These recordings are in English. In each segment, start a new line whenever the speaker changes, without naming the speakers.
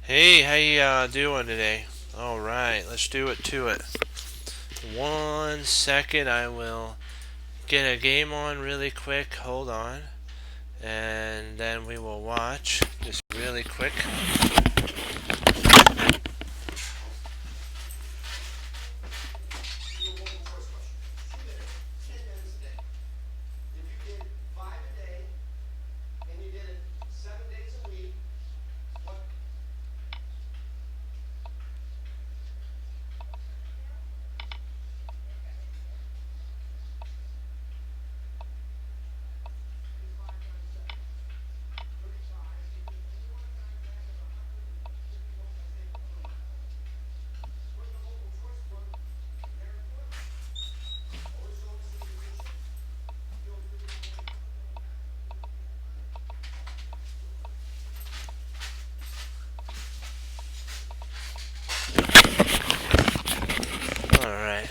Hey, how you doing today? All right, let's do it to it. 1 second, I will get a game on really quick. Hold on, and then we will watch just really quick. All right.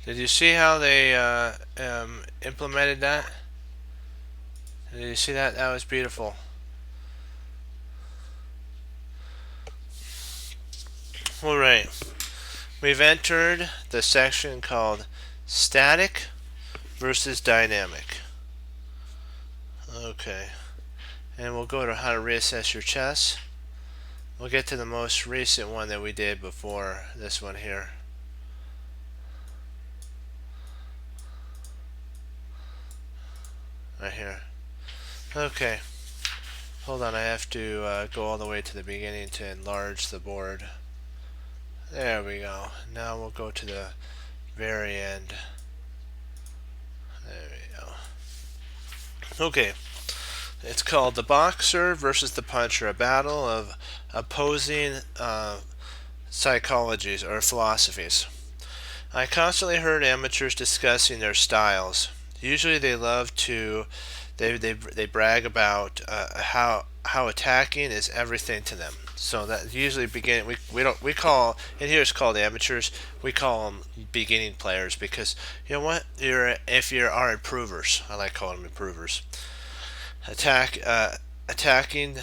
Did you see how they implemented that? Did you see that? That was beautiful. All right. We've entered the section called static versus dynamic. Okay. And we'll go to how to reassess your chess. We'll get to the most recent one that we did before this one here. Right here. Okay. Hold on, I have to go all the way to the beginning to enlarge the board. There we go. Now we'll go to the very end. There we go. Okay. It's called The Boxer versus the Puncher, a battle of opposing psychologies or philosophies. I constantly heard amateurs discussing their styles. Usually they brag about how attacking is everything to them. So that usually we call in here it's called amateurs. We call them beginning players because you know what if you are improvers. I like calling them improvers. Attacking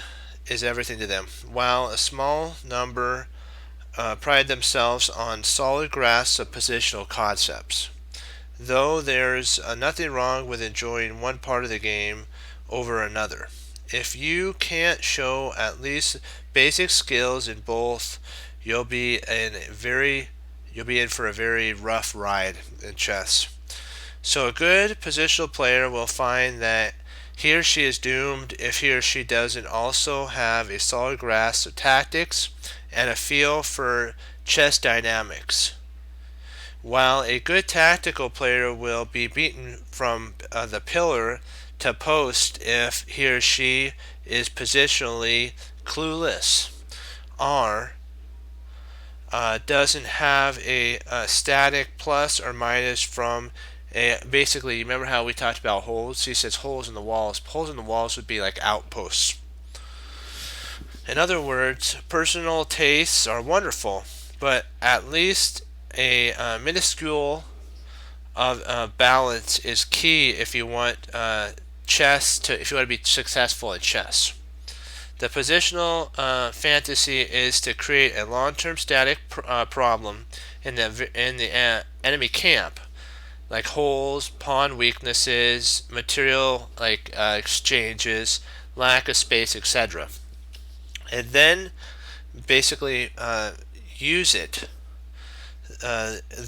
is everything to them. While a small number pride themselves on solid grasp of positional concepts. Though there's nothing wrong with enjoying one part of the game over another. If you can't show at least basic skills in both, you'll be in for a very rough ride in chess. So a good positional player will find that he or she is doomed if he or she doesn't also have a solid grasp of tactics and a feel for chess dynamics. While a good tactical player will be beaten from the pillar to post if he or she is positionally clueless or doesn't have a static plus or minus from basically, you remember how we talked about holes? He says holes in the walls. Holes in the walls would be like outposts. In other words, personal tastes are wonderful, but at least a minuscule of balance is key if you want if you want to be successful in chess. The positional fantasy is to create a long-term static problem in the enemy camp, like holes, pawn weaknesses, material like exchanges, lack of space, etc. And then basically use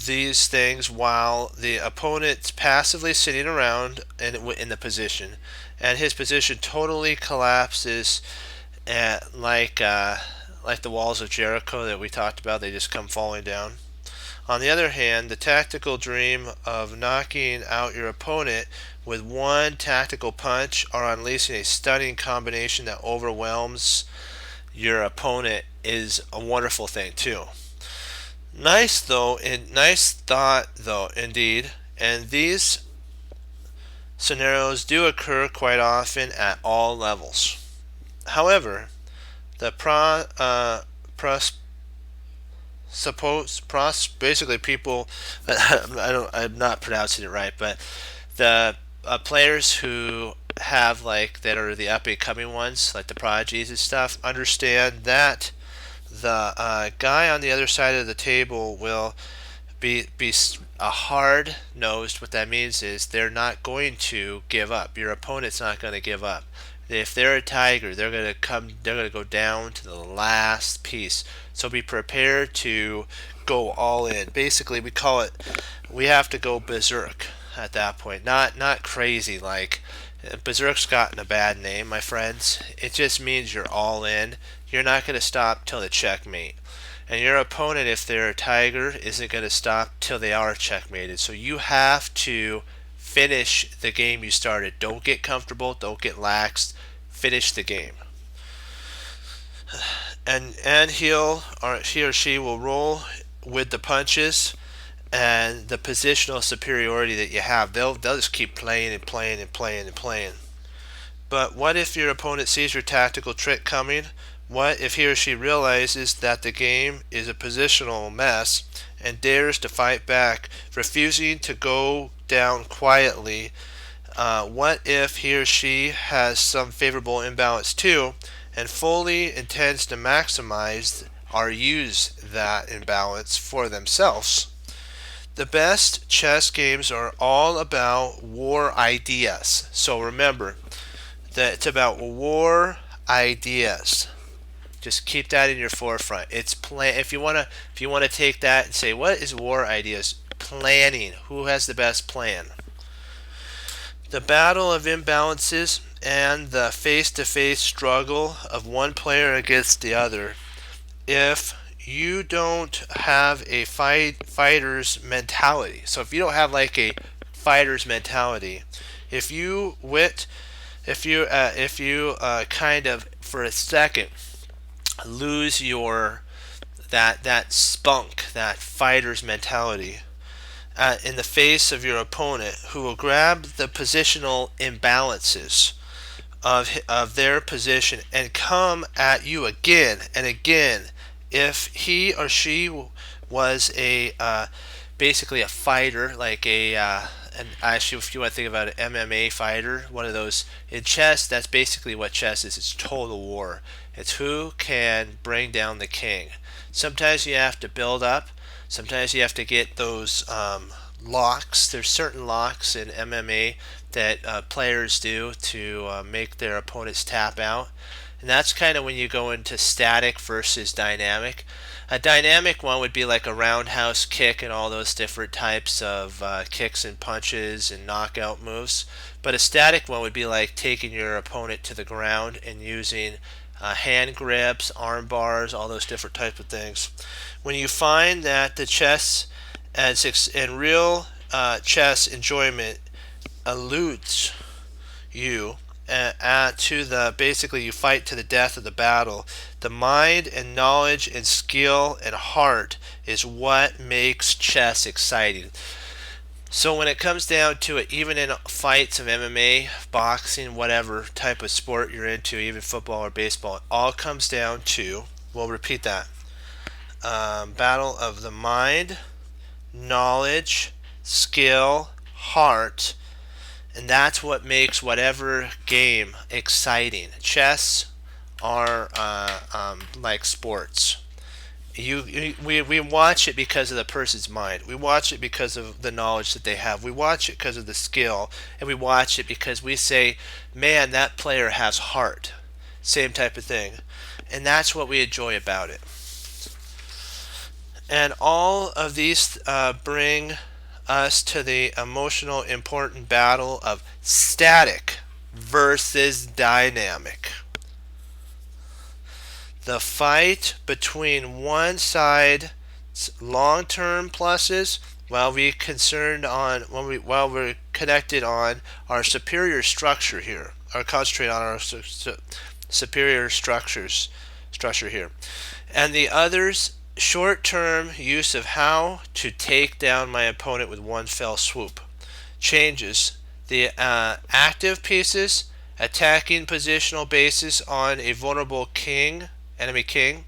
these things while the opponent's passively sitting around in the position, and his position totally collapses like the walls of Jericho that we talked about. They just come falling down. On the other hand, the tactical dream of knocking out your opponent with one tactical punch or unleashing a stunning combination that overwhelms your opponent is a wonderful thing too. Nice thought though, indeed. And these scenarios do occur quite often at all levels. However, the basically people. I'm not pronouncing it right, but the players who have like that are the up and coming ones, like the prodigies and stuff, understand that the guy on the other side of the table will be a hard nosed. What that means is they're not going to give up. Your opponent's not going to give up. If they're a tiger, they're going to come. They're going to go down to the last piece. So be prepared to go all in. Basically, we call it. We have to go berserk at that point. Not crazy like. Berserk's gotten a bad name, my friends. It just means you're all in. You're not going to stop till the checkmate. And your opponent, if they're a tiger, isn't going to stop till they are checkmated. So you have to finish the game you started. Don't get comfortable. Don't get laxed. Finish the game. And he or she will roll with the punches and the positional superiority that you have. They'll just keep playing and playing and playing and playing. But what if your opponent sees your tactical trick coming? What if he or she realizes that the game is a positional mess and dares to fight back, refusing to go down quietly? What if he or she has some favorable imbalance too and fully intends to maximize or use that imbalance for themselves? The best chess games are all about war ideas. So remember that it's about war ideas. Just keep that in your forefront. It's plan. If you wanna take that and say, what is war ideas? Planning. Who has the best plan? The battle of imbalances and the face-to-face struggle of one player against the other. If you don't have a fighter's mentality, so if you don't have like a fighter's mentality, if you kind of for a second lose your that spunk, that fighter's mentality, in the face of your opponent, who will grab the positional imbalances of their position and come at you again and again. If he or she was a basically a fighter, like and actually, if you want to think about an MMA fighter, one of those in chess, that's basically what chess is. It's total war. It's who can bring down the king. Sometimes you have to build up. Sometimes you have to get those locks. There's certain locks in MMA that players do to make their opponents tap out. And that's kind of when you go into static versus dynamic. A dynamic one would be like a roundhouse kick and all those different types of kicks and punches and knockout moves. But a static one would be like taking your opponent to the ground and using hand grips, arm bars, all those different types of things. When you find that the chess and real chess enjoyment eludes you to the basically you fight to the death of the battle, the mind and knowledge and skill and heart is what makes chess exciting. So when it comes down to it, even in fights of MMA, boxing, whatever type of sport you're into, even football or baseball, it all comes down to, we'll repeat that, battle of the mind, knowledge, skill, heart, and that's what makes whatever game exciting. Chess are like sports. We watch it because of the person's mind. We watch it because of the knowledge that they have. We watch it because of the skill, and we watch it because we say, "Man, that player has heart." Same type of thing, and that's what we enjoy about it. And all of these bring us to the emotional important battle of static versus dynamic. The fight between one side's long-term pluses while we're connected on our superior structure here, or concentrate on our superior structure here, and the other's short-term use of how to take down my opponent with one fell swoop. Changes the active pieces, attacking positional bases on a vulnerable enemy king,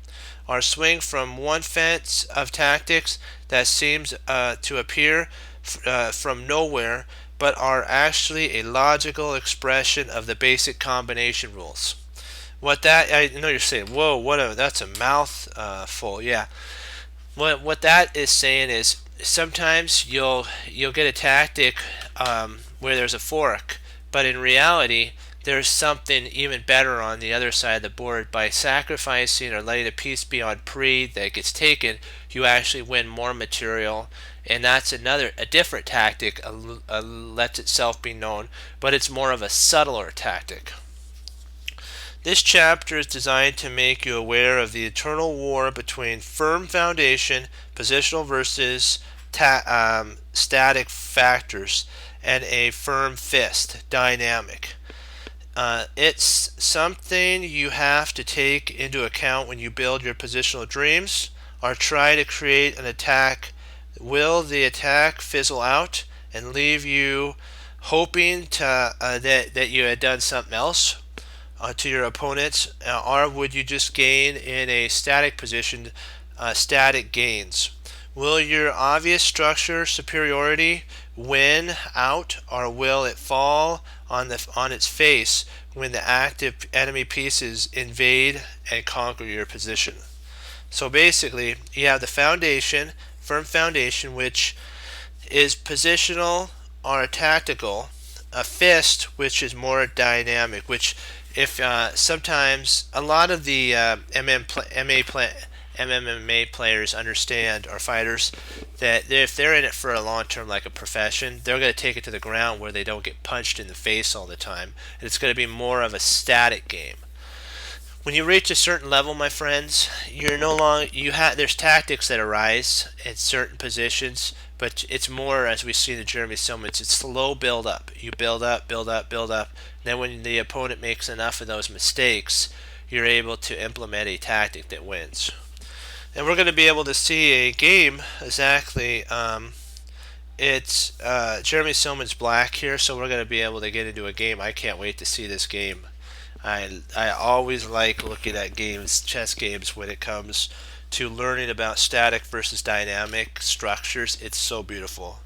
are swing from one fence of tactics that seems to appear from nowhere, but are actually a logical expression of the basic combination rules. What that, I know you're saying, whoa, that's a mouthful. Yeah. What that is saying is sometimes you'll get a tactic where there's a fork, but in reality there's something even better on the other side of the board. By sacrificing or letting a piece be on pre that gets taken, you actually win more material, and that's a different tactic, lets itself be known, but it's more of a subtler tactic. This chapter is designed to make you aware of the eternal war between firm foundation, positional versus static factors, and a firm fist, dynamic. It's something you have to take into account when you build your positional dreams or try to create an attack. Will the attack fizzle out and leave you hoping that you had done something else to your opponents, or would you just gain in a static position, static gains? Will your obvious structure superiority win out, or will it fall on its face when the active enemy pieces invade and conquer your position? So basically, you have the foundation, firm foundation, which is positional or tactical, a fist, which is more dynamic, which if sometimes a lot of the MMA players understand, or fighters, that if they're in it for a long term, like a profession, they're going to take it to the ground where they don't get punched in the face all the time, and it's going to be more of a static game. When you reach a certain level, my friends, you're no longer there's tactics that arise in certain positions, but it's more, as we see in Jeremy Silmans, it's slow build up. You build up, build up, build up. Then when the opponent makes enough of those mistakes, you're able to implement a tactic that wins. And we're going to be able to see a game exactly. It's Jeremy Silmans black here, so we're going to be able to get into a game. I can't wait to see this game. I always like looking at games, chess games, when it comes to learning about static versus dynamic structures. It's so beautiful.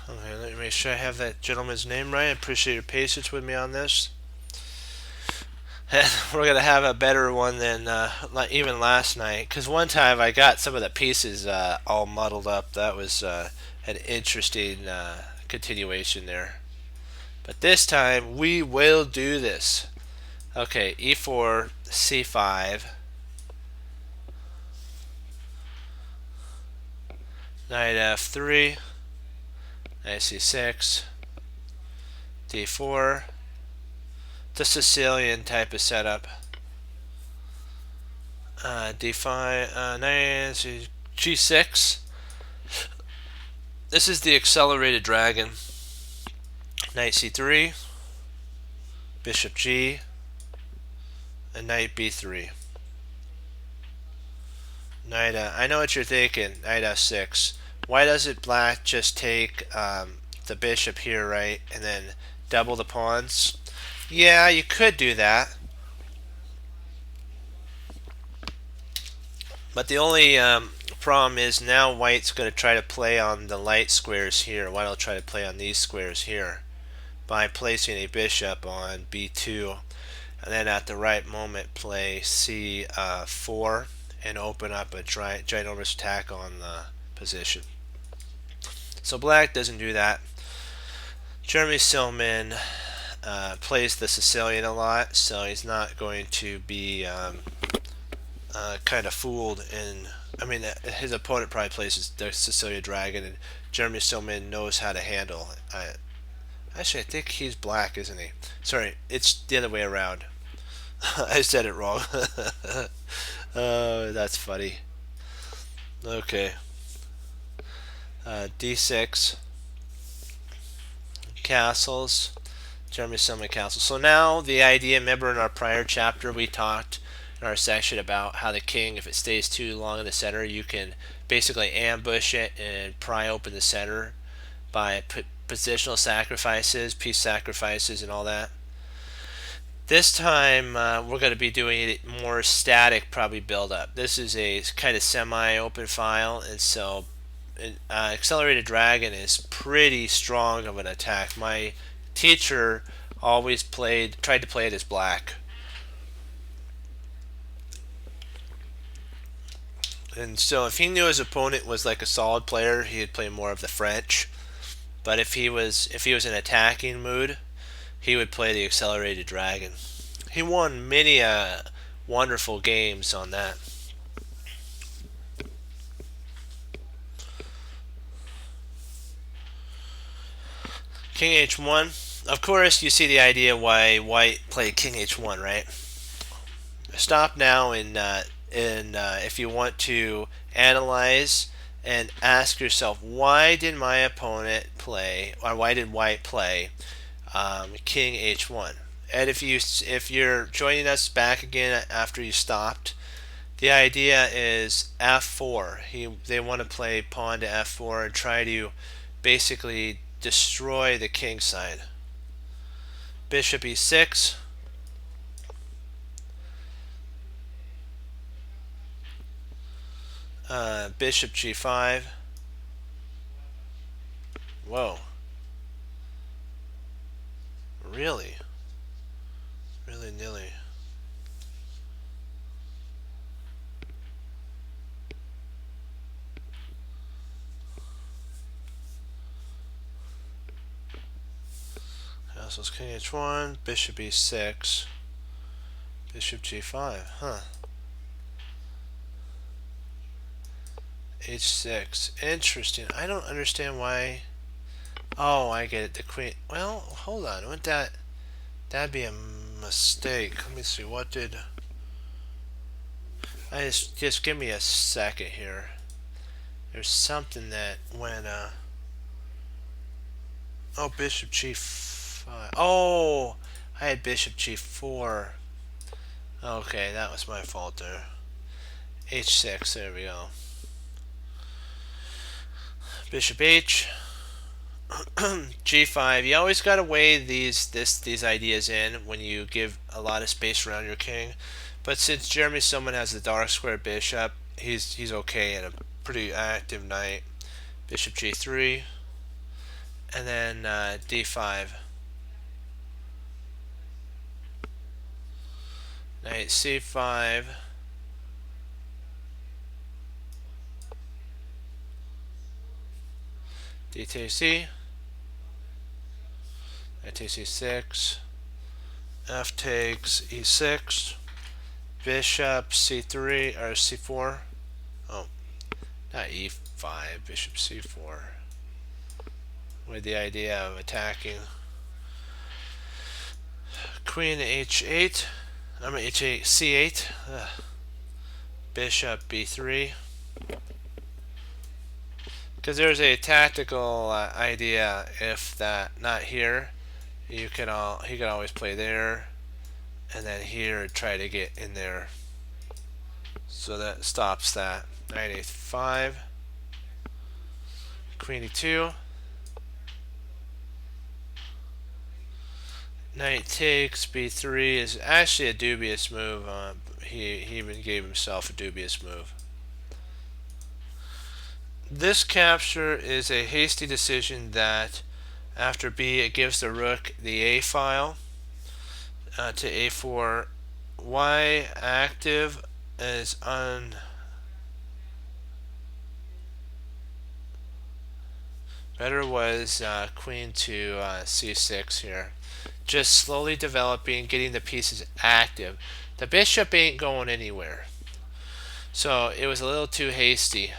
Okay, let me make sure I have that gentleman's name right. I appreciate your patience with me on this. And we're going to have a better one than even last night. Because one time I got some of the pieces all muddled up. That was an interesting continuation there. But this time we will do this. Okay, e4, c5. Knight f3. Knight c6. d4. The Sicilian type of setup. d5, knight g6. This is the accelerated dragon. Knight c3. Bishop g. And knight b3. Knight, I know what you're thinking. Knight f6. Why doesn't black just take the bishop here, right, and then double the pawns? Yeah, you could do that. But the only problem is now white's going to try to play on the light squares here. White will try to play on these squares here by placing a bishop on b2, and then at the right moment play c4 and open up a ginormous attack on the position. So black doesn't do that. Jeremy Silman plays the Sicilian a lot, so he's not going to be kind of fooled. I mean, his opponent probably plays the Sicilian Dragon, and Jeremy Silman knows how to handle. Actually, I think he's black, isn't he? Sorry, it's the other way around. I said it wrong. Oh, that's funny. Okay. D6 castles. Jeremy Summon Castle. So now the idea, remember in our prior chapter we talked in our section about how the king, if it stays too long in the center, you can basically ambush it and pry open the center by positional sacrifices, piece sacrifices, and all that. This time we're going to be doing it more static, probably build up. This is a kind of semi-open file, and so Accelerated Dragon is pretty strong of an attack. My teacher always tried to play it as black. And so if he knew his opponent was like a solid player, he'd play more of the French. But if he was in attacking mood, he would play the Accelerated Dragon. He won many wonderful games on that. King H1. Of course, you see the idea why White played King H1, right? Stop now and if you want to analyze and ask yourself, why did my opponent play, or why did White play King H1? And if you're joining us back again after you stopped, the idea is F4. They want to play pawn to F4 and try to basically destroy the king side. Bishop E6. Bishop G5. Whoa. Really? Really nilly. Castles King H1, Bishop E6, Bishop G5. Huh. H6. Interesting. I don't understand why. Oh, I get it. The queen. Well, hold on. Wouldn't that'd be a mistake? Let me see. What did? Just give me a second here. There's something that went. Oh, Bishop G5. Oh, I had Bishop G4. Okay, that was my fault there. H6. There we go. Bishop H. G5. You always got to weigh these ideas in when you give a lot of space around your king. But since Jeremy Silman has the dark square bishop, he's okay in a pretty active knight. Bishop G3, and then D5. Knight C5. D takes C. Knight takes E6. F takes E6. Bishop C3 or C4. Oh, not E5. Bishop C4. With the idea of attacking. Queen H8. I mean H8 C8. Bishop B3. Because there's a tactical idea. If that not here, he could always play there, and then here try to get in there. So that stops that. Knight A5. Queen E2. Knight takes B3 is actually a dubious move. He even gave himself a dubious move. This capture is a hasty decision that after B it gives the rook the A file to A4. Y active is better was queen to C6 here. Just slowly developing, getting the pieces active. The bishop ain't going anywhere. So it was a little too hasty.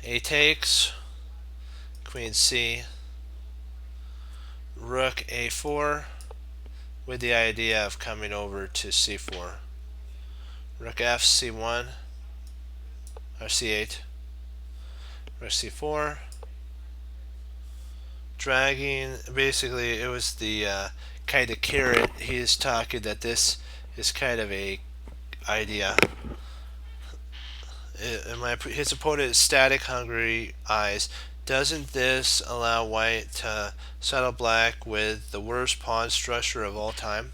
A takes, Queen C, Rook A4, with the idea of coming over to C4. Rook F, C1, or c8, rook c4, dragging. Basically, it was the kind of carrot. He is talking that this is kind of a idea. His opponent is static, hungry eyes. Doesn't this allow white to settle black with the worst pawn structure of all time?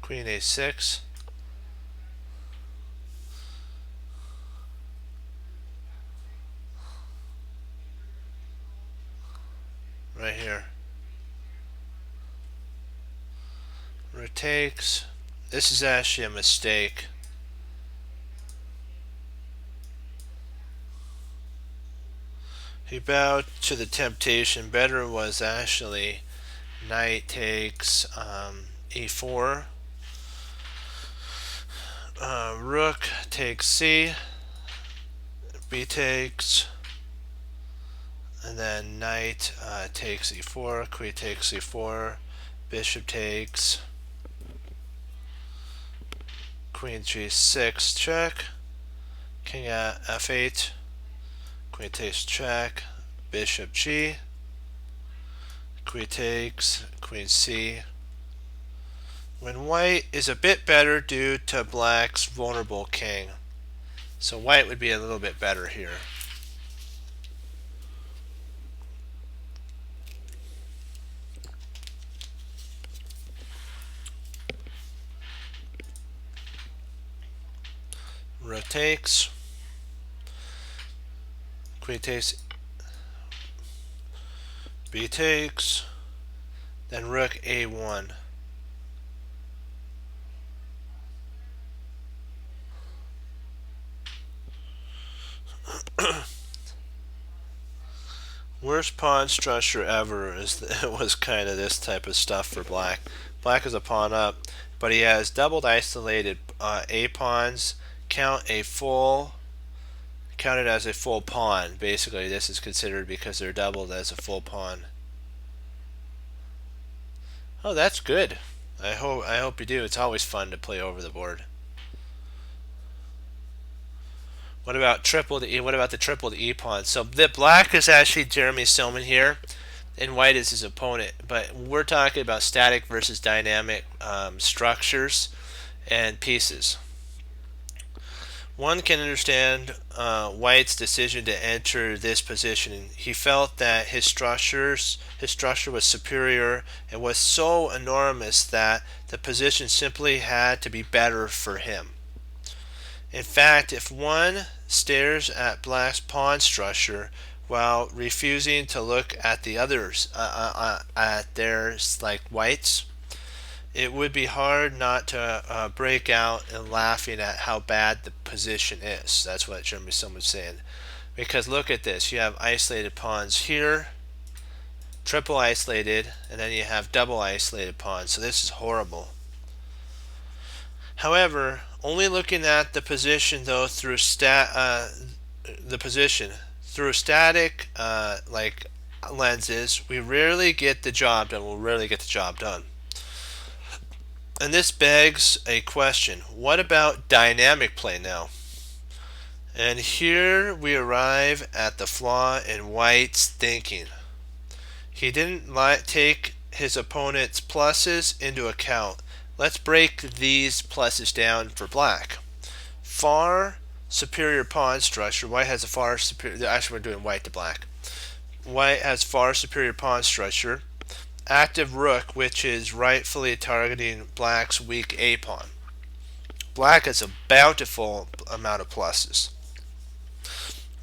Queen a6. Right here. Rook takes. This is actually a mistake. He bowed to the temptation. Better was actually knight takes e4. Rook takes c. B takes. And then knight takes e4. Queen takes e4. Bishop takes. Queen g6 check. King at f8. Queen takes check. Bishop g. Queen takes. Queen c. When white is a bit better due to black's vulnerable king. So white would be a little bit better here. Rook takes. Queen takes. B takes. Then rook a1. Worst pawn structure ever was kind of this type of stuff for black. Black is a pawn up, but he has doubled isolated a pawns. Counted as a full pawn. Basically, this is considered because they're doubled as a full pawn. Oh, that's good. I hope you do. It's always fun to play over the board. What about the tripled e pawn? So the black is actually Jeremy Silman here, and white is his opponent. But we're talking about static versus dynamic structures and pieces. One can understand White's decision to enter this position. He felt that his structure was superior and was so enormous that the position simply had to be better for him. In fact, if one stares at black's pawn structure while refusing to look at the others, at theirs like white's, it would be hard not to break out and laughing at how bad the position is. That's what Jeremy Silman was saying. Because look at this. You have isolated pawns here, triple isolated, and then you have double isolated pawns. So this is horrible. However, only looking at the position though through static like lenses, we rarely get the job done. We'll rarely get the job done. And this begs a question. What about dynamic play now? And here we arrive at the flaw in White's thinking. He didn't take his opponent's pluses into account. Let's break these pluses down for black. Far superior pawn structure. White has a far superior. Actually, we're doing white to black. White has far superior pawn structure. Active rook, which is rightfully targeting black's weak a pawn. Black has a bountiful amount of pluses.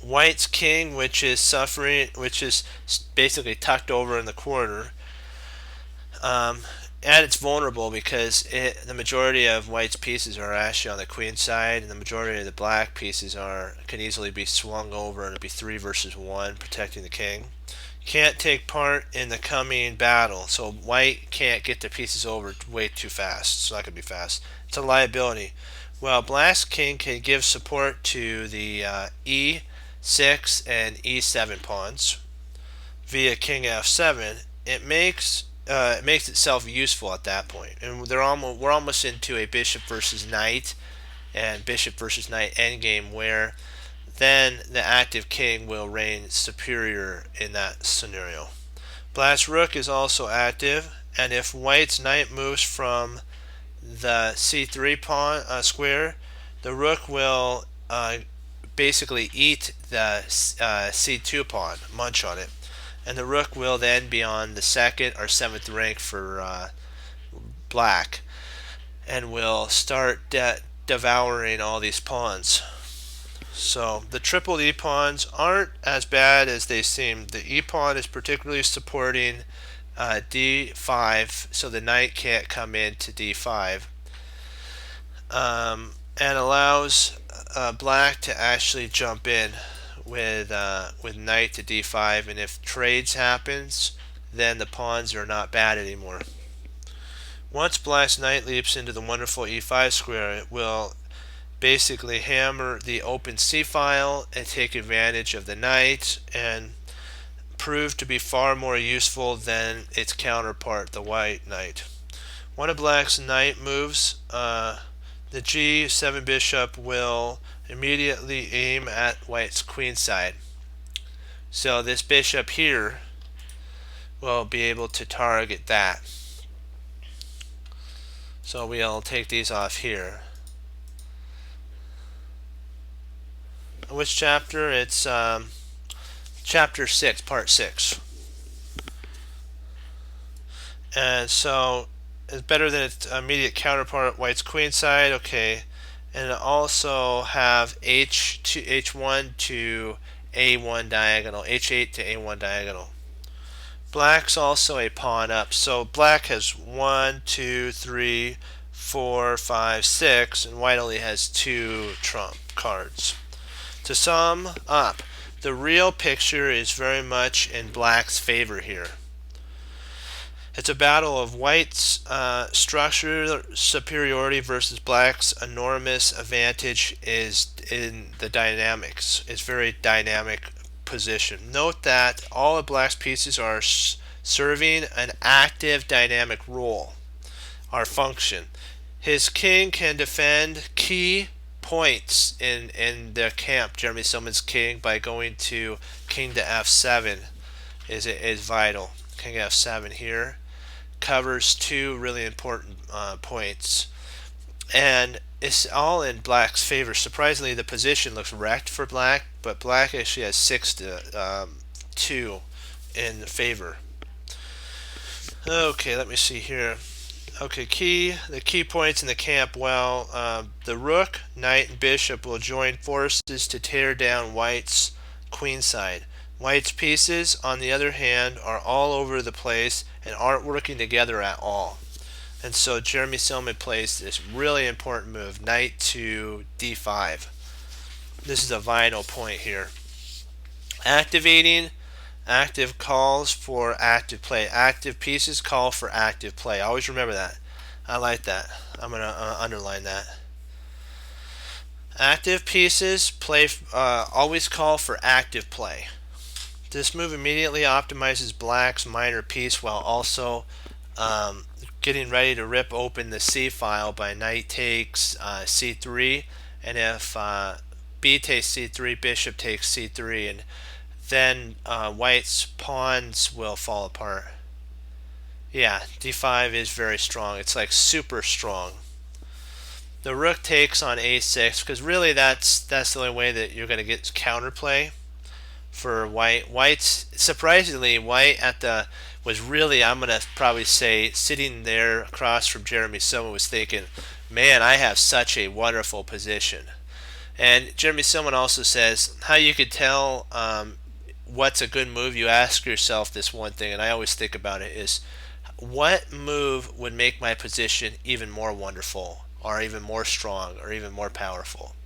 White's king, which is basically tucked over in the corner, and it's vulnerable because the majority of white's pieces are actually on the queen side, and the majority of the black pieces can easily be swung over, and it'll be 3 versus 1, protecting the king. Can't take part in the coming battle, so white can't get the pieces over way too fast. It's not going to be fast. It's a liability. Well, black's king can give support to the e6 and e7 pawns via king f7. It makes itself useful at that point, and we're almost into a bishop versus knight and bishop versus knight endgame where then the active king will reign superior in that scenario. Black's rook is also active, and if white's knight moves from the c3 pawn square, the rook will basically eat the c2 pawn, munch on it, and the rook will then be on the second or seventh rank for black, and will start devouring all these pawns. So the triple e pawns aren't as bad as they seem. The e pawn is particularly supporting d5, so the knight can't come into d5, and allows black to actually jump in with knight to d5, and if trades happens, then the pawns are not bad anymore. Once black's knight leaps into the wonderful e5 square, it will basically hammer the open c file and take advantage of the knight and prove to be far more useful than its counterpart, the white knight. One of black's knight moves, the g7 bishop will immediately aim at white's queen side. So this bishop here will be able to target that. So we'll take these off here. Which chapter? It's chapter 6, part 6. And so it's better than its immediate counterpart, white's queen side. Okay. And also have h1 to a1 diagonal, h8 to a1 diagonal. Black's also a pawn up. So black has 1, 2, 3, 4, 5, 6, and white only has 2 trump cards. To sum up, the real picture is very much in black's favor here. It's a battle of white's structural superiority versus black's enormous advantage is in the dynamics. It's very dynamic position. Note that all of black's pieces are serving an active dynamic role, our function. His king can defend key points in their camp. Jeremy Silman's king, by going to king to f7 is vital. King f7 here covers 2 really important points, and it's all in black's favor. Surprisingly, the position looks wrecked for black, but black actually has 6 to 2 in favor. Okay, let me see here. Okay, the key points in the camp. Well, the rook, knight, and bishop will join forces to tear down white's queen side. White's pieces, on the other hand, are all over the place and aren't working together at all. And so Jeremy Silman plays this really important move, knight to d5. This is a vital point here. Activating active calls for active play. Active pieces call for active play. Always remember that. I like that. I'm going to underline that. Active pieces always call for active play. This move immediately optimizes black's minor piece while also getting ready to rip open the c file by knight takes c3, and if b takes c3, bishop takes c3, and then white's pawns will fall apart. Yeah, d5 is very strong. It's like super strong. The rook takes on a6 because really that's the only way that you're going to get counterplay for white. White's surprisingly white was really, I'm going to probably say, sitting there across from Jeremy Silman was thinking, man, I have such a wonderful position. And Jeremy Silman also says how you could tell what's a good move. You ask yourself this one thing, and I always think about it, is what move would make my position even more wonderful or even more strong or even more powerful?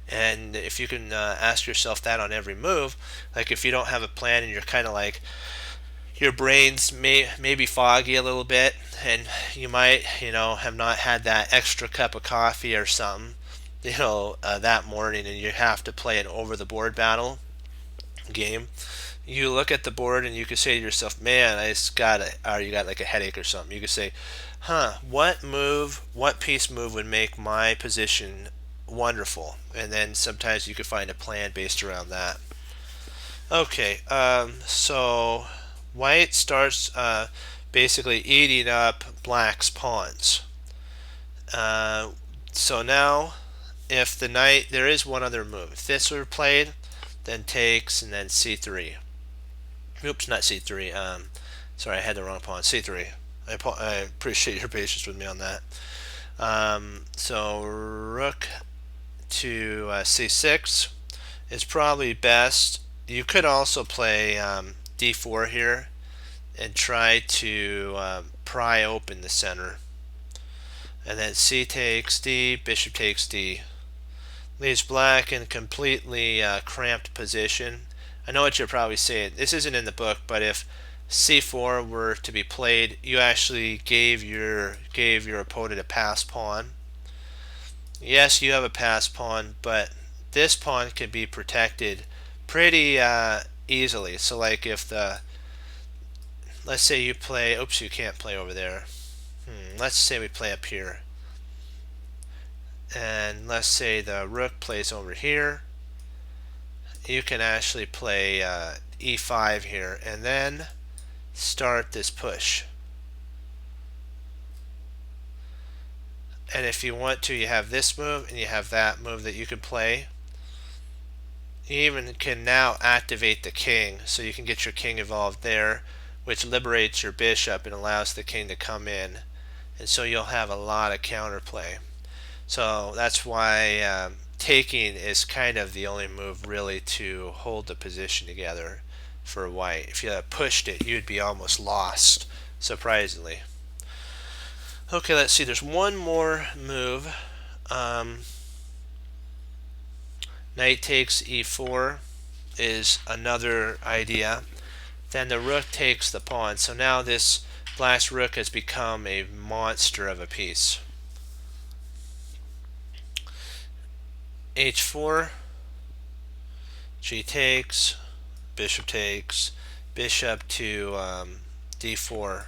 And if you can ask yourself that on every move, like if you don't have a plan and you're kind of like your brains may be foggy a little bit, and you might have not had that extra cup of coffee or something that morning, and you have to play an over the board battle game. You look at the board and you could say to yourself, man, I just got it, or you got like a headache or something. You could say, what piece move would make my position wonderful? And then sometimes you could find a plan based around that. Okay, so white starts basically eating up black's pawns. So now, if the knight, there is one other move. If this were played, then takes, and then c3. Oops, not c3. Sorry, I had the wrong pawn. c3. I appreciate your patience with me on that. So rook to c6 is probably best. You could also play d4 here and try to pry open the center. And then c takes d, bishop takes d. Leaves black in a completely cramped position. I know what you're probably saying. This isn't in the book, but if c4 were to be played, you actually gave your opponent a pass pawn. Yes, you have a pass pawn, but this pawn can be protected pretty easily. So like if let's say you play, oops, you can't play over there. Let's say we play up here. And let's say the rook plays over here. You can actually play e5 here and then start this push. And if you want to, you have this move and you have that move that you can play. You even can now activate the king, so you can get your king involved there, which liberates your bishop and allows the king to come in. And so you'll have a lot of counterplay. So that's why taking is kind of the only move really to hold the position together for white. If you pushed it, you'd be almost lost, surprisingly. Okay, let's see. There's one more move. Knight takes e4 is another idea. Then the rook takes the pawn. So now this black's rook has become a monster of a piece. h4, g takes, bishop to d4,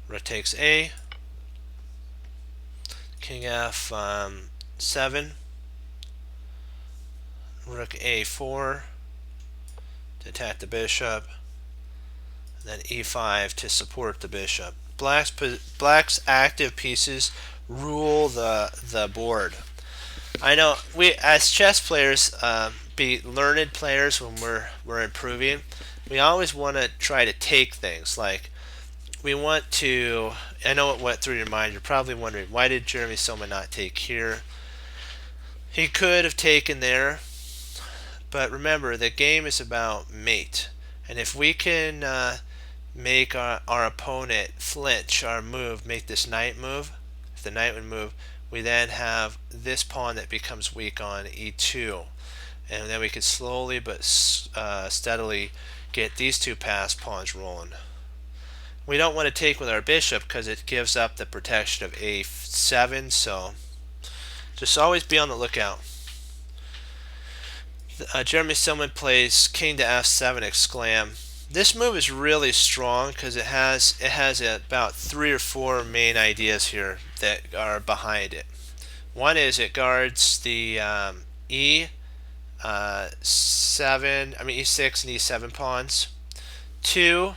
rook takes a, king f7, rook a4 to attack the bishop, and then e5 to support the bishop. Black's active pieces rule the board. I know we as chess players, be learned players when we're improving, we always want to try to take things. Like we want to, I know what went through your mind. You're probably wondering, why did Jeremy Silman not take here? He could have taken there, but remember the game is about mate, and if we can make our opponent flinch our move, make this knight move, if the knight would move, we then have this pawn that becomes weak on e2, and then we can slowly but steadily get these two pass pawns rolling. We don't want to take with our bishop because it gives up the protection of a7, so just always be on the lookout. Jeremy Silman plays king to f7 exclam. This move is really strong because it has about 3 or 4 main ideas here that are behind it. One is it guards the e6 and e7 pawns. 2,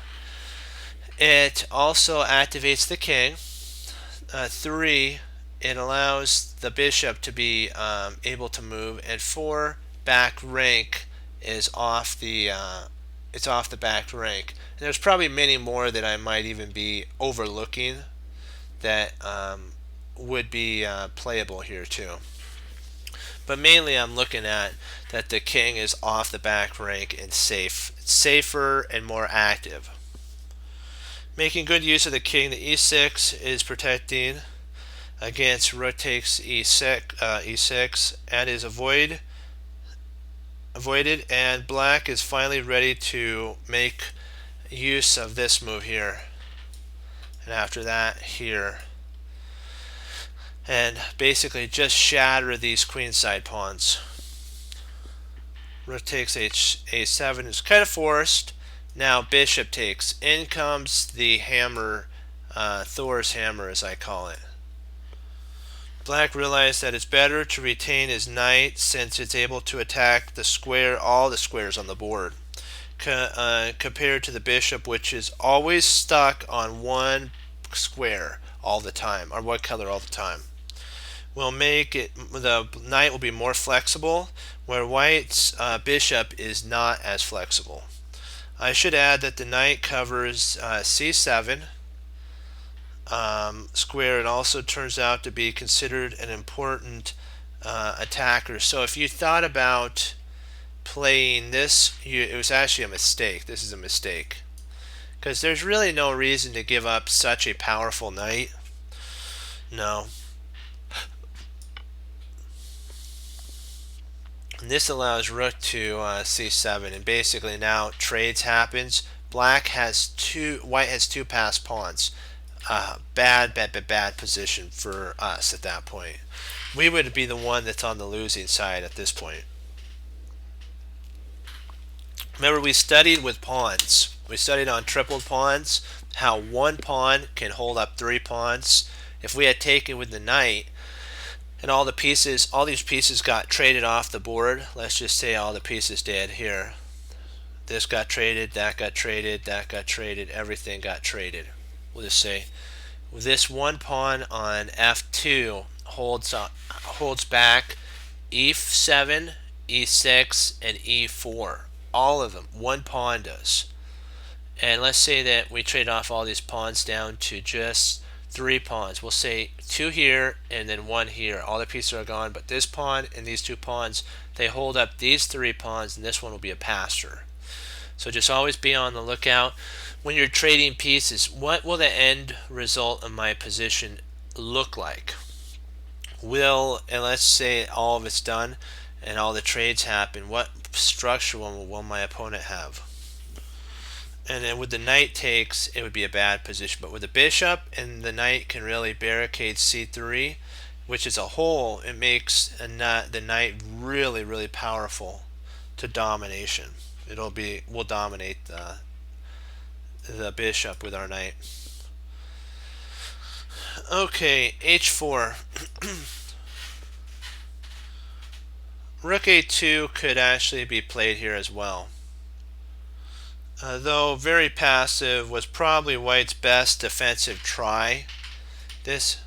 it also activates the king. 3, it allows the bishop to be able to move, and 4, back rank is off the it's off the back rank. And there's probably many more that I might even be overlooking that would be playable here too. But mainly I'm looking at that the king is off the back rank and safe. It's safer and more active. Making good use of the king, the e6 is protecting against rook takes e6, and is avoid avoided, and black is finally ready to make use of this move here, and after that here, and basically just shatter these queenside pawns. Rook takes a7 is kind of forced. Now bishop takes. In comes the hammer, Thor's hammer as I call it. Black realized that it's better to retain his knight since it's able to attack the square, all the squares on the board, compared to the bishop, which is always stuck on one square all the time, or one color all the time. Will make it, the knight will be more flexible, where white's bishop is not as flexible. I should add that the knight covers c7 square, and also turns out to be considered an important attacker. So if you thought about playing this, it was actually a mistake. This is a mistake, because there's really no reason to give up such a powerful knight. No. And this allows rook to c7, and basically now trades happens. White has two passed pawns. Bad position for us at that point. We would be the one that's on the losing side at this point. Remember, we studied with pawns. We studied on tripled pawns, how one pawn can hold up 3 pawns. If we had taken with the knight, and all these pieces got traded off the board. Let's just say all the pieces did here. This got traded, that got traded, that got traded, everything got traded. We'll just say this one pawn on f2 holds back e7, e6, and e4. All of them. One pawn does. And let's say that we trade off all these pawns down to just 3 pawns. We'll say 2 here and then 1 here. All the pieces are gone, but this pawn and these 2 pawns, they hold up these 3 pawns, and this one will be a passer. So just always be on the lookout when you're trading pieces. What will the end result of my position look like? And let's say all of it's done and all the trades happen, what structure will my opponent have? And then with the knight takes, it would be a bad position. But with the bishop and the knight can really barricade c3, which is a hole, it makes the knight really, really powerful to domination. We'll dominate the bishop with our knight. Okay, h4. Rook a2 could actually be played here as well. Though very passive, was probably white's best defensive try. Rook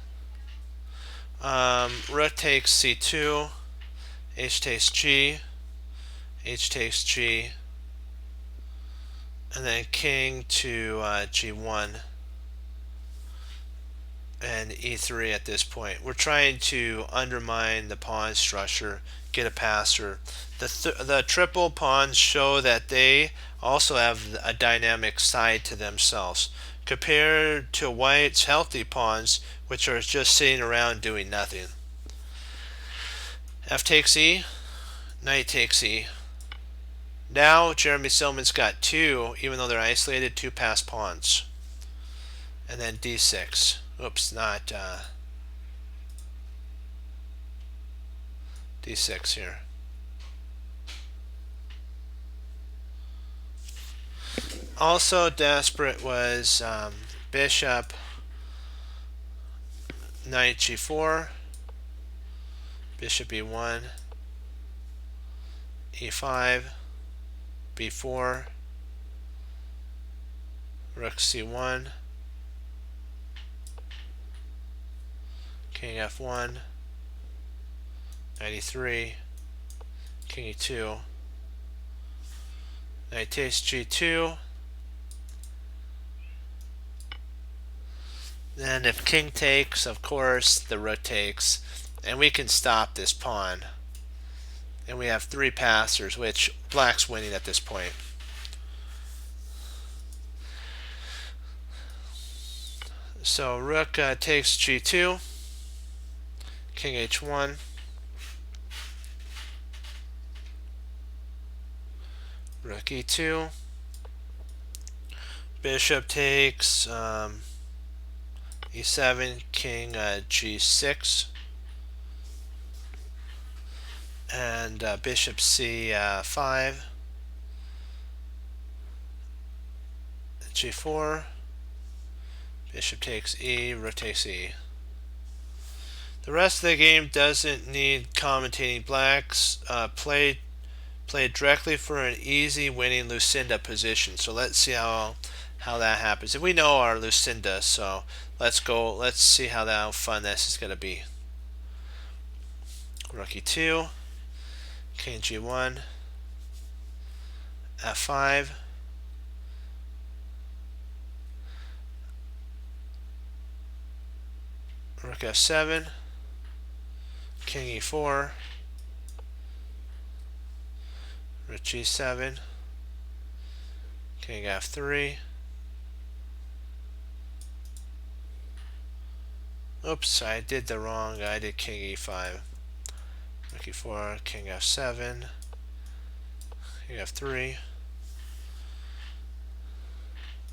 takes c2, h takes g, h takes g, and then king to g1 and e3 at this point. We're trying to undermine the pawn structure, get a passer. The triple pawns show that they also have a dynamic side to themselves, compared to white's healthy pawns, which are just sitting around doing nothing. F takes e, knight takes e. Now Jeremy Silman's got 2, even though they're isolated, 2 passed pawns. And then d6. Oops, not d6 here. Also desperate was bishop, knight g4, bishop e1, e5, b4, rook c1, king f1, knight e3, king e2, knight takes g2. Then if king takes, of course, the rook takes, and we can stop this pawn. And we have 3 passers, which black's winning at this point. So rook takes g2, king h1, rook e2. Bishop takes e7, king g6, and bishop c5, g4, bishop takes e, rook takes e. The rest of the game doesn't need commentating. Blacks played directly for an easy winning Lucinda position. So let's see how that happens. And we know our Lucinda, so let's see how fun this is going to be. Rook e2, king g1, f5, rook f7, king e4, rook g7, king f3. Oops, I did the wrong. I did king e5. Rook e4, king f7, king f3,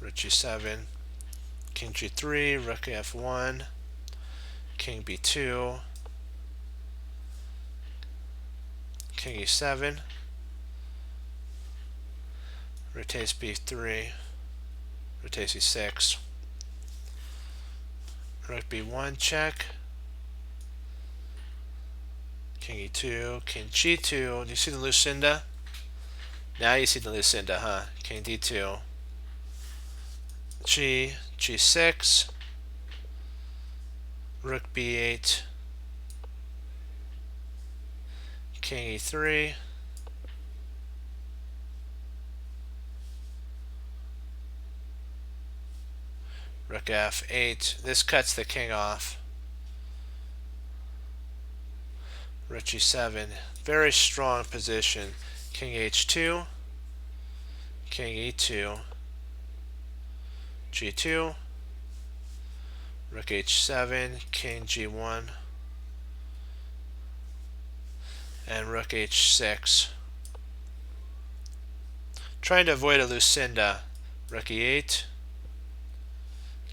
rook g7, king g3, rook f1, king b2, king e7, rook takes b3, rook takes e6, rook b1 check, king e2, king g2. Do you see the Lucinda? Now you see the Lucinda, huh? King d2, g6, rook b8, king e3, rook f8. This cuts the king off. Rook g7. Very strong position. King h2, king e2, g2, rook h7, king g1, and rook h6. Trying to avoid a Lucinda. Rook e8,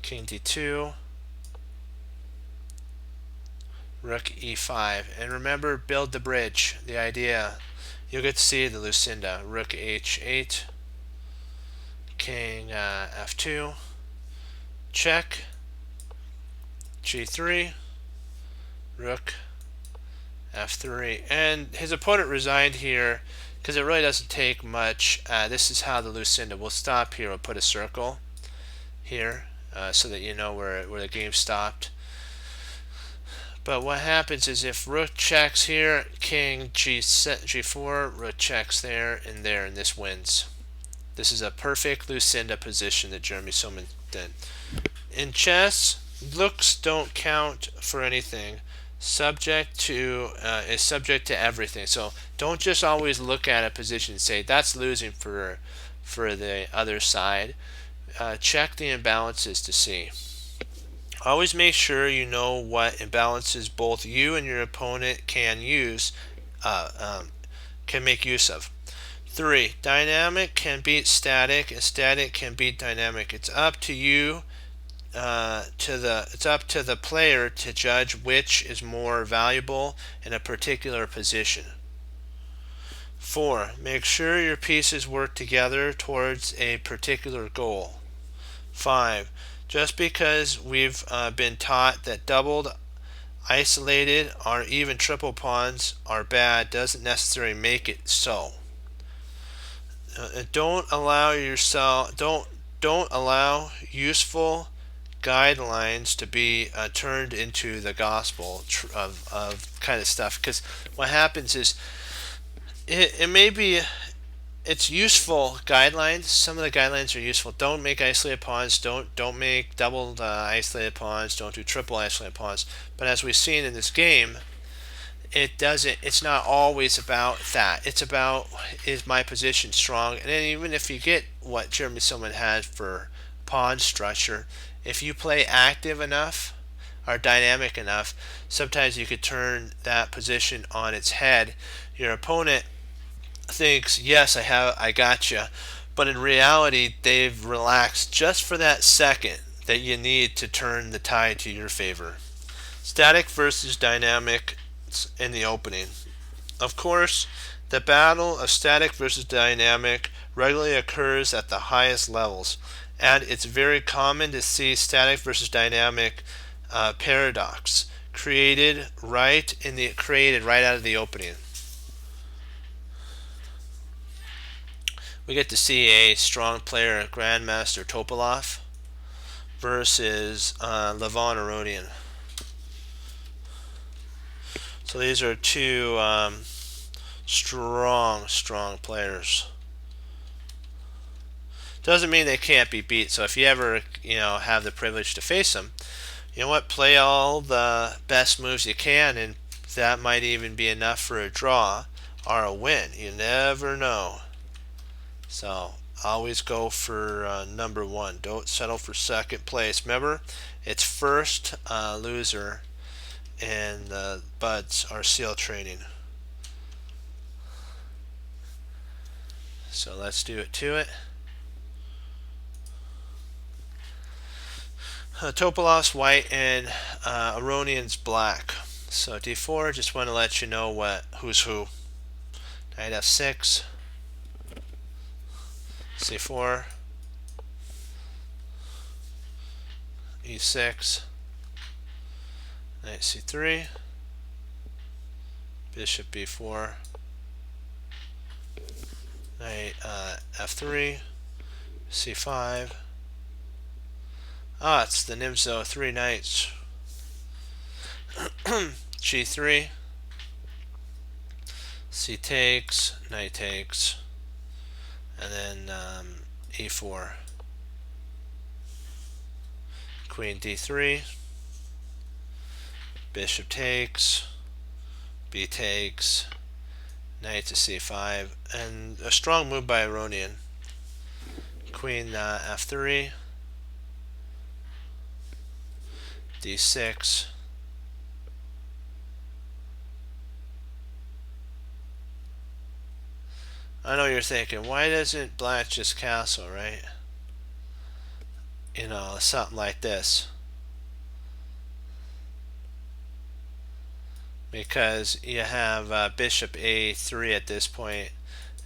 king d2, rook e5. And remember, build the bridge. The idea, you'll get to see the Lucinda. Rook h8, king f2, check, g3, rook f3. And his opponent resigned here because it really doesn't take much. This is how the Lucinda. We'll stop here. We'll put a circle here so that you know where the game stopped. But what happens is if rook checks here, king g4, rook checks there, and this wins. This is a perfect Lucinda position that Jeremy Silverman did. In chess, looks don't count for anything. Is subject to everything. So don't just always look at a position and say that's losing for the other side. Check the imbalances to see. Always make sure you know what imbalances both you and your opponent can make use of. 3. Dynamic can beat static, and static can beat dynamic. It's up to you, it's up to the player to judge which is more valuable in a particular position. 4. Make sure your pieces work together towards a particular goal. 5. Just because we've been taught that doubled, isolated, or even triple pawns are bad doesn't necessarily make it so. Don't allow useful guidelines to be turned into the gospel of kind of stuff, because what happens is it's useful guidelines. Some of the guidelines are useful. Don't make isolated pawns. Don't make double isolated pawns. Don't do triple isolated pawns. But as we've seen in this game, it's not always about that. It's about, is my position strong? And then even if you get what Jeremy Silverman has for pawn structure, if you play active enough or dynamic enough, sometimes you could turn that position on its head. Your opponent thinks, yes, I got you, but in reality, they've relaxed just for that second that you need to turn the tide to your favor. Static versus dynamic in the opening. Of course, the battle of static versus dynamic regularly occurs at the highest levels, and it's very common to see static versus dynamic paradox created right out of the opening. We get to see a strong player, Grandmaster Topalov, versus Levon Aronian. So these are two strong players. Doesn't mean they can't be beat. So if you ever have the privilege to face them, you know what? Play all the best moves you can, and that might even be enough for a draw or a win. You never know. So always go for number one. Don't settle for second place. Remember, it's first loser, and the buds are SEAL training. So let's do it to it. Topalov's white and Aronian's black. So d4, just want to let you know who's who. Knight f6, c4, e6, knight c3, bishop b4, knight f3, c5. It's the Nimzo 3 knights. g3, c takes, knight takes, and then e4, queen d3, bishop takes, b takes, knight to c5, and a strong move by Aronian. Queen f3, d6, I know you're thinking, why doesn't black just castle, right? Something like this. Because you have bishop a3 at this point,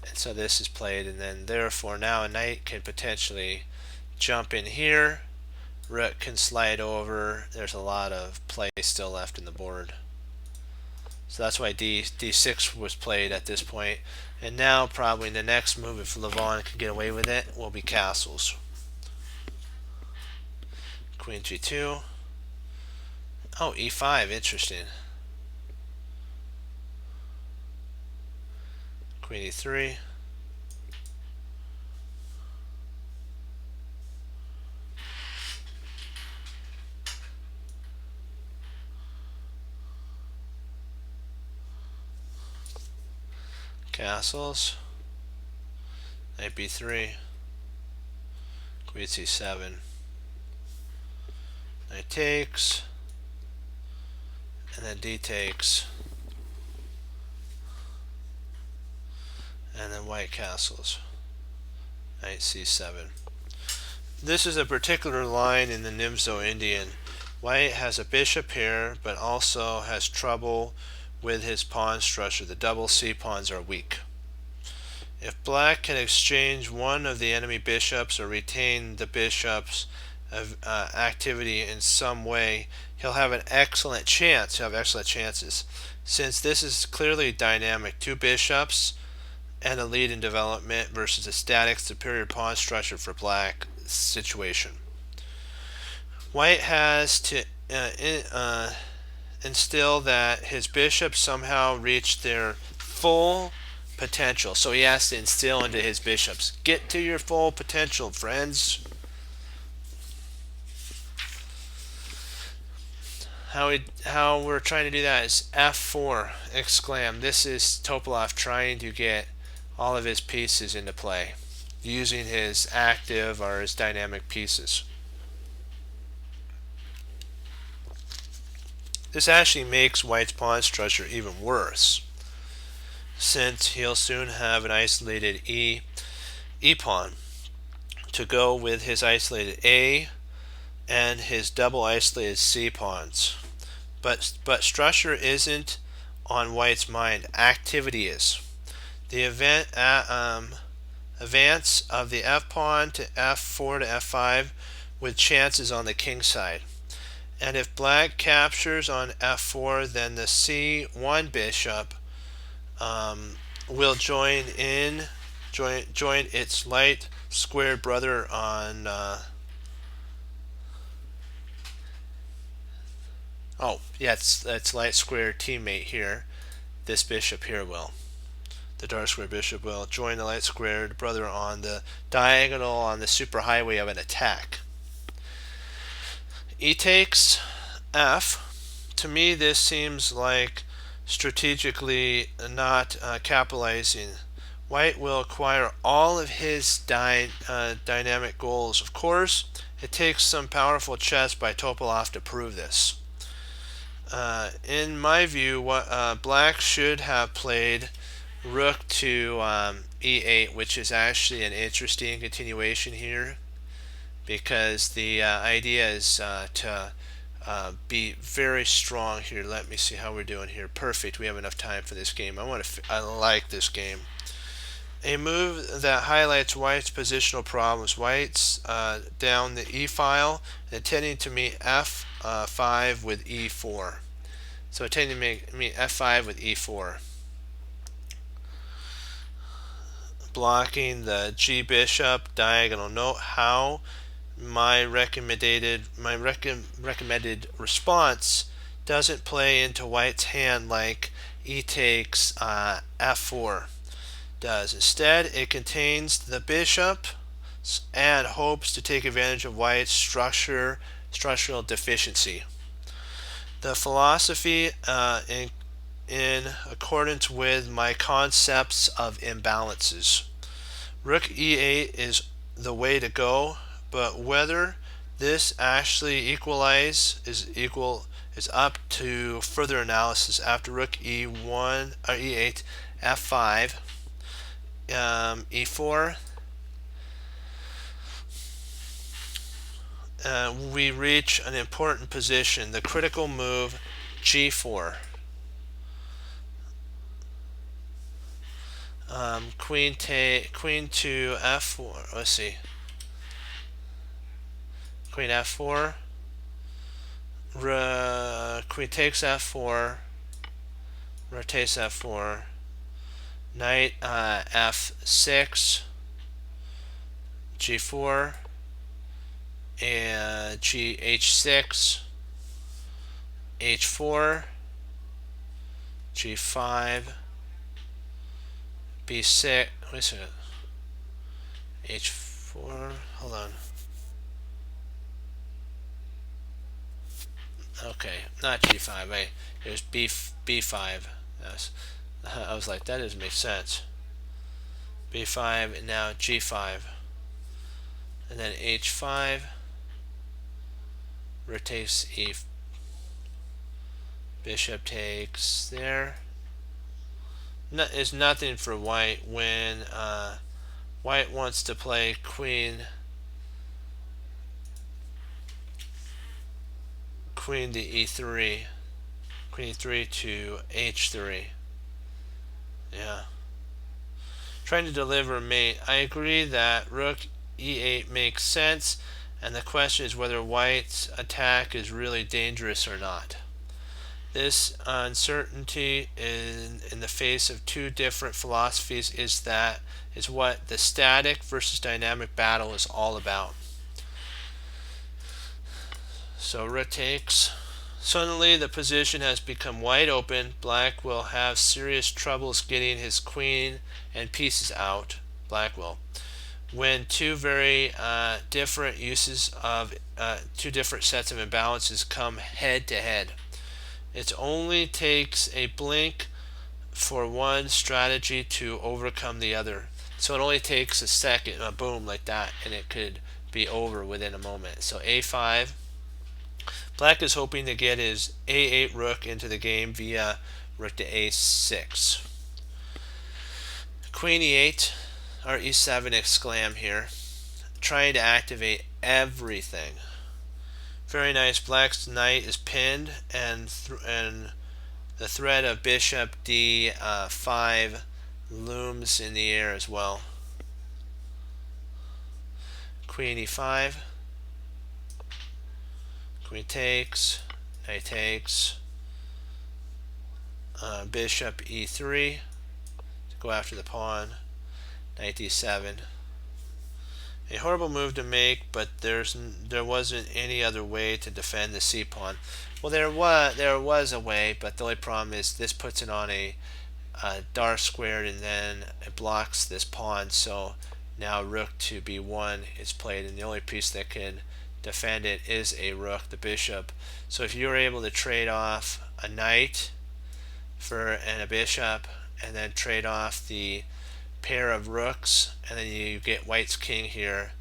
and so this is played, and then therefore now a knight can potentially jump in here, rook can slide over. There's a lot of play still left in the board. So that's why d6 was played at this point. And now probably the next move, if Levon can get away with it, will be castles. Queen g2. Oh, e5, interesting. Queen e3. Castles. Knight b3. Queen c7. Knight takes. And then d takes. And then white castles. Knight c7. This is a particular line in the Nimzo Indian. White has a bishop here, but also has trouble with his pawn structure. The double C pawns are weak. If black can exchange one of the enemy bishops or retain the bishop's activity in some way, he'll have an excellent chance. He'll have excellent chances. Since this is clearly dynamic, two bishops and a lead in development versus a static superior pawn structure for black situation. White has to instill that his bishops somehow reach their full potential. So he has to instill into his bishops, get to your full potential, friends. How we're trying to do that is f4 exclam. This is Topalov trying to get all of his pieces into play using his active or his dynamic pieces. This actually makes white's pawn structure even worse. since he'll soon have an isolated e pawn to go with his isolated a and his double isolated c pawns. But structure isn't on white's mind. Activity is. The advance of the f pawn to f4 to f5 with chances on the king side. And if black captures on f4, then the c1 bishop will join its light squared brother on it's light squared teammate here. This bishop here will. The dark square bishop will join the light squared brother on the diagonal on the superhighway of an attack. E takes f. To me, this seems like strategically not capitalizing. White will acquire all of his dynamic goals. Of course, it takes some powerful chess by Topalov to prove this. In my view, black should have played rook to e8, which is actually an interesting continuation here, because the idea is to be very strong here. Let me see how we're doing here. Perfect. We have enough time for this game. I like this game. A move that highlights white's positional problems. White's down the e file, intending to meet f5 with e4. So intending to meet f5 with e4. Blocking the g bishop diagonal. Note how my recommended response doesn't play into white's hand like e takes f4 does. Instead, it contains the bishop and hopes to take advantage of white's structural deficiency. The philosophy in accordance with my concepts of imbalances. Rook e8 is the way to go, but whether this actually is up to further analysis. After rook e1 or e8, f5, e4, we reach an important position, the critical move g4. Queen to f4. Let's see. Queen f4. Queen takes f4. Rotates f4. Knight f6. g4. And h6. h4. g5. b6. Wait a second. h4. Hold on. Okay, not g5. Wait, it was b5. Yes. I was like, that doesn't make sense. b5 and now g5, and then h5. Rotates e. Bishop takes there. It's nothing for white when white wants to play queen to e3, queen e3 to h3. Yeah, trying to deliver a mate. I agree that rook e8 makes sense, and the question is whether white's attack is really dangerous or not. This uncertainty in the face of two different philosophies is what the static versus dynamic battle is all about. So rook takes. Suddenly the position has become wide open. Black will have serious troubles getting his queen and pieces out. Black will. When two very different uses of two different sets of imbalances come head to head. It only takes a blink for one strategy to overcome the other. So it only takes a second, a boom like that, and it could be over within a moment. So a5. Black is hoping to get his a8 rook into the game via rook to a6. Queen e8 or e7 exclam here, trying to activate everything. Very nice. Black's knight is pinned, and the threat of bishop d5 looms in the air as well. Queen e5, queen takes, knight takes, bishop e3 to go after the pawn, knight d7. A horrible move to make, but there wasn't any other way to defend the c-pawn. Well, there was a way, but the only problem is this puts it on a dark squared, and then it blocks this pawn. So now rook to b1 is played, and the only piece that can defend it is a rook, the bishop. So if you're able to trade off a knight and a bishop, and then trade off the pair of rooks, and then you get white's king here,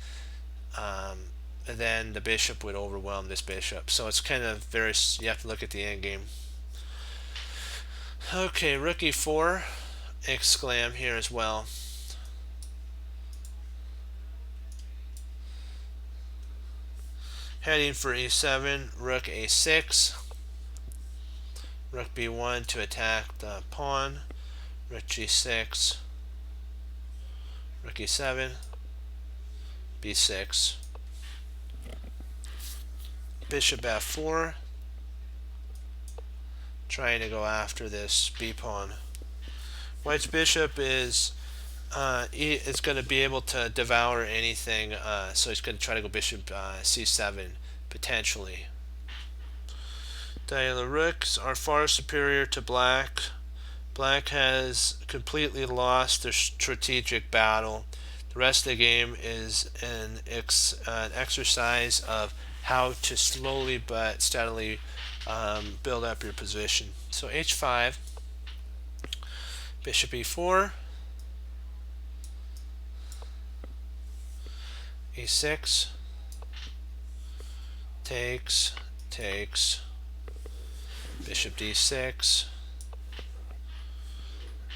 then the bishop would overwhelm this bishop. So it's kind of you have to look at the end game. Okay, rook e4 exclam here as well. Heading for e7, rook a6, rook b1 to attack the pawn, rook g6, rook e7, b6, bishop f4, trying to go after this b pawn. White's bishop is going to be able to devour anything, so he's going to try to go bishop c7 potentially. The rooks are far superior to black. Black has completely lost their strategic battle. The rest of the game is an exercise of how to slowly but steadily build up your position. So h5, bishop e4, e6, takes, bishop d6,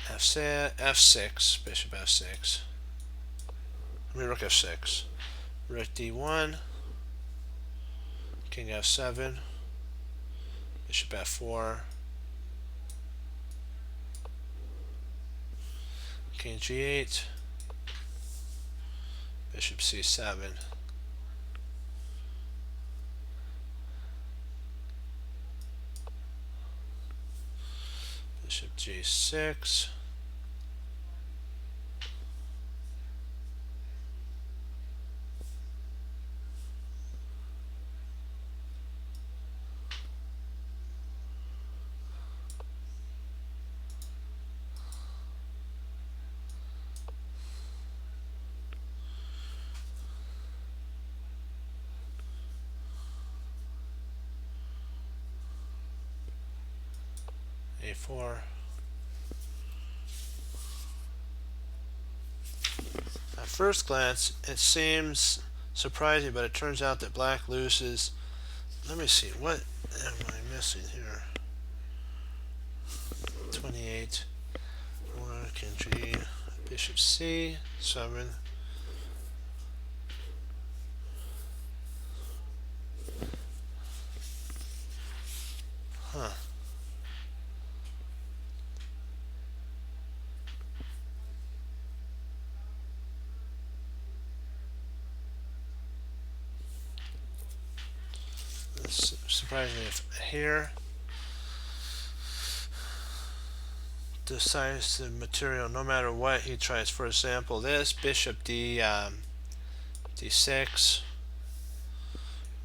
f6, bishop f6, rook f6, rook d1, king f7, bishop f4, king g8, bishop c7, bishop g6, a4. At first glance, it seems surprising, but it turns out that black loses. Let me see, what am I missing here? 28, king g, bishop c, 7. Huh. Surprisingly, here decides the material no matter what he tries. For example, this bishop d6,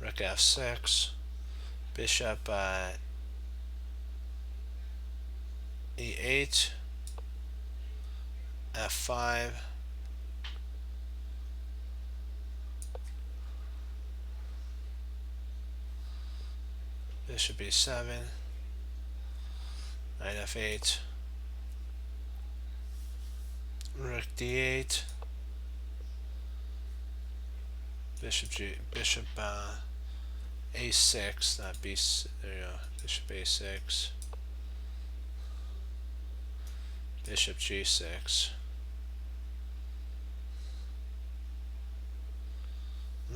rook f6, bishop e8, f5, bishop e7, knight f8, rook d8, bishop a6, not b. There you go. Bishop a6, bishop g6,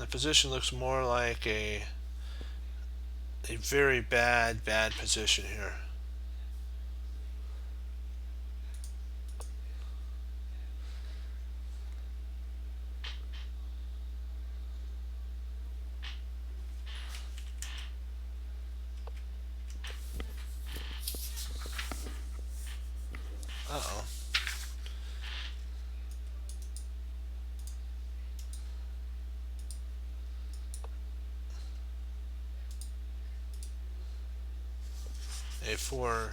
The position looks more like a very bad position here. Uh-oh. A4.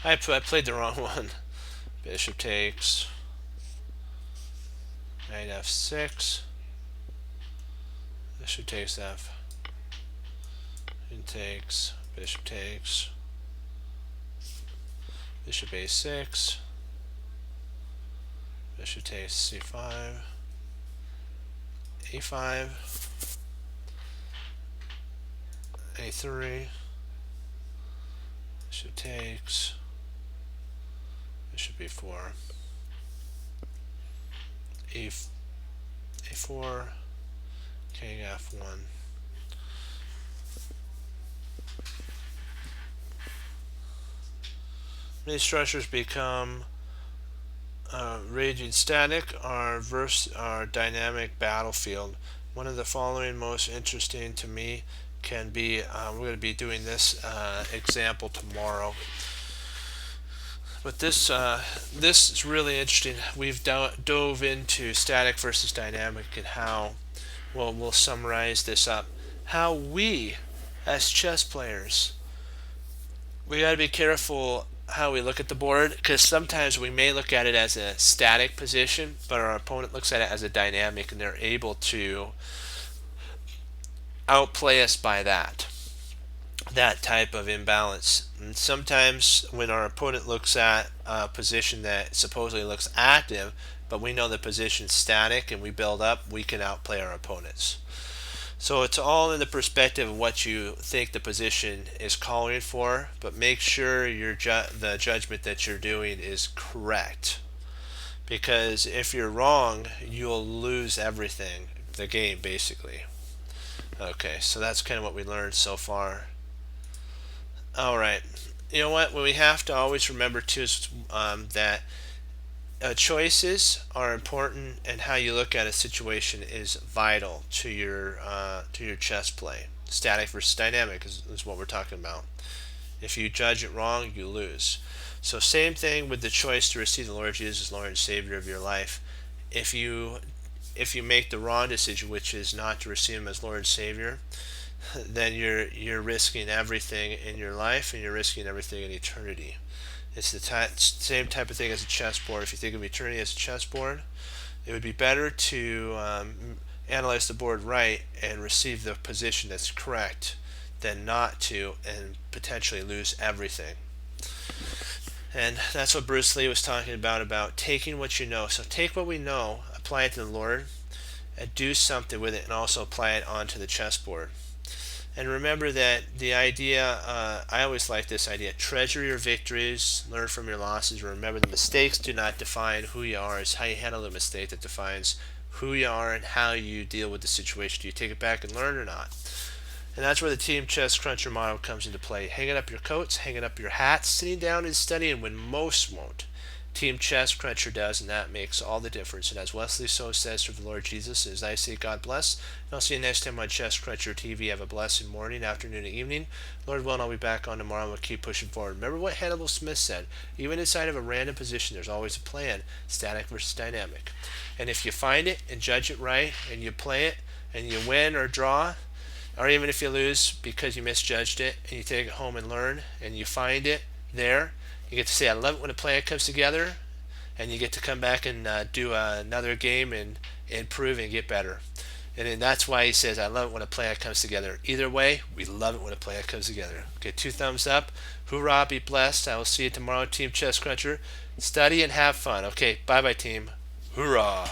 I played the wrong one. Bishop takes. Knight F6. Bishop takes F. And takes. Bishop takes. Bishop A6. Bishop takes C5. A5. A3. Bishop takes. Bishop B4. A4. King F1. These structures become raging static or dynamic battlefield. One of the following most interesting to me can be, we're going to be doing this example tomorrow. But this is really interesting. We've dove into static versus dynamic and how, well, we'll summarize this up. How we, as chess players, we got to be careful how we look at the board, because sometimes we may look at it as a static position, but our opponent looks at it as a dynamic, and they're able to outplay us by that type of imbalance. And sometimes when our opponent looks at a position that supposedly looks active, but we know the position's static and we build up, we can outplay our opponents. So it's all in the perspective of what you think the position is calling for, but make sure the judgment that you're doing is correct. Because if you're wrong, you'll lose everything, the game basically. Okay, so that's kind of what we learned so far. Alright, you know what we have to always remember too is that choices are important, and how you look at a situation is vital to your chess play. Static versus dynamic is what we're talking about. If you judge it wrong, you lose. So same thing with the choice to receive the Lord Jesus as Lord and Savior of your life. If you make the wrong decision, which is not to receive Him as Lord and Savior, then you're risking everything in your life, and you're risking everything in eternity. It's the same type of thing as a chessboard. If you think of eternity as a chessboard, it would be better to analyze the board right and receive the position that's correct than not to, and potentially lose everything. And that's what Bruce Lee was talking about taking what you know. So take what we know, apply it to the Lord, and do something with it, and also apply it onto the chessboard. And remember that the idea, I always like this idea, treasure your victories, learn from your losses. Remember, the mistakes do not define who you are. It's how you handle the mistake that defines who you are and how you deal with the situation. Do you take it back and learn or not? And that's where the Team Chess Cruncher model comes into play. Hanging up your coats, hanging up your hats, sitting down and studying when most won't. Team Chess Cruncher does, and that makes all the difference. And as Wesley So says for the Lord Jesus, as I say, God bless. And I'll see you next time on Chess Cruncher TV. Have a blessed morning, afternoon, and evening. Lord willing, I'll be back on tomorrow, and we'll keep pushing forward. Remember what Hannibal Smith said. Even inside of a random position, there's always a plan. Static versus dynamic. And if you find it and judge it right, and you play it, and you win or draw, or even if you lose because you misjudged it, and you take it home and learn, and you find it there, you get to say, I love it when a plan comes together, and you get to come back and do another game and improve and get better. And then that's why he says, I love it when a plan comes together. Either way, we love it when a plan comes together. Okay, 2 thumbs up. Hoorah, be blessed. I will see you tomorrow, Team Chess Cruncher. Study and have fun. Okay, bye-bye, team. Hoorah.